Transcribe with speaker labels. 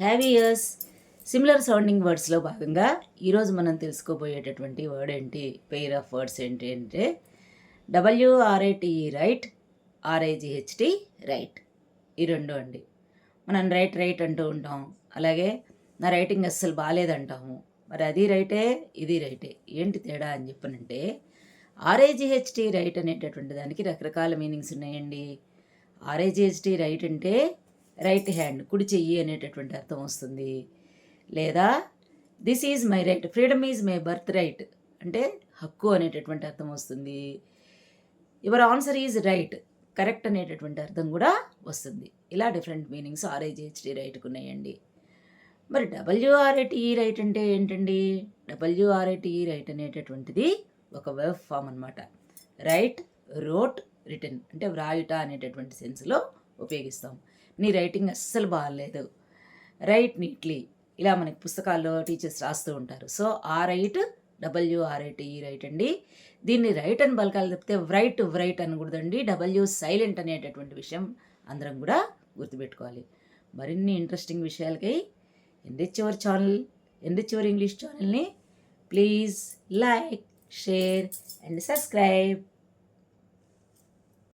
Speaker 1: హ్యావియర్స్ similar sounding వర్డ్స్లో భాగంగా ఈరోజు మనం తెలుసుకోబోయేటటువంటి వర్డ్ ఏంటి, పెయిర్ ఆఫ్ వర్డ్స్ ఏంటి అంటే డబ్ల్యూఆర్ఐటిఈ రైట్, ఆర్ఐజిహెచ్టి రైట్. ఈ రెండు అండి. మనం రైట్ అంటూ ఉంటాం. అలాగే నా రైటింగ్ అస్సలు బాగాలేదంటాము. మరి అది రైటే, ఇది రైటే, ఏంటి తేడా అని చెప్పనంటే ఆర్ఐజిహెచ్టి రైట్ అనేటటువంటి దానికి రకరకాల మీనింగ్స్ ఉన్నాయండి. ఆర్ఐజిహెచ్టి రైట్ అంటే రైట్ హ్యాండ్, కుడి చెయ్యి అనేటటువంటి అర్థం వస్తుంది. లేదా this is my right, freedom is my birth right అంటే హక్కు అనేటటువంటి అర్థం వస్తుంది. Your answer is right, correct అనేటటువంటి అర్థం కూడా వస్తుంది. ఇలా డిఫరెంట్ మీనింగ్స్ ఆర్ఐజిహెచ్టి రైట్కి ఉన్నాయండి. మరి డబ్ల్యూఆర్ఐటిఈ రైట్ అంటే ఏంటండి? డబ్ల్యూఆర్ఐటిఈ రైట్ అనేటటువంటిది ఒక వర్బ్ ఫామ్ అనమాట. రైట్, రోట్, రిటన్ అంటే వ్రాయుట అనేటటువంటి సెన్స్లో ఉపయోగిస్తాం. నీ రైటింగ్ అస్సలు బాగాలేదు, రైట్ నీట్లీ, ఇలా మనకి పుస్తకాల్లో టీచర్స్ రాస్తూ ఉంటారు. సో ఆ రైట్ డబ్ల్యూఆర్ఐటిఈ రైట్ అండి. దీన్ని రైట్ అని పలకాలి తప్పితే వ్రైట్ అనకూడదండి. డబ్ల్యూ సైలెంట్ అనేటటువంటి విషయం అందరం కూడా గుర్తుపెట్టుకోవాలి. మరిన్ని ఇంట్రెస్టింగ్ విషయాలకై ఎన్రిచ్ యువర్ ఇంగ్లీష్ ఛానల్ని please like, share and subscribe.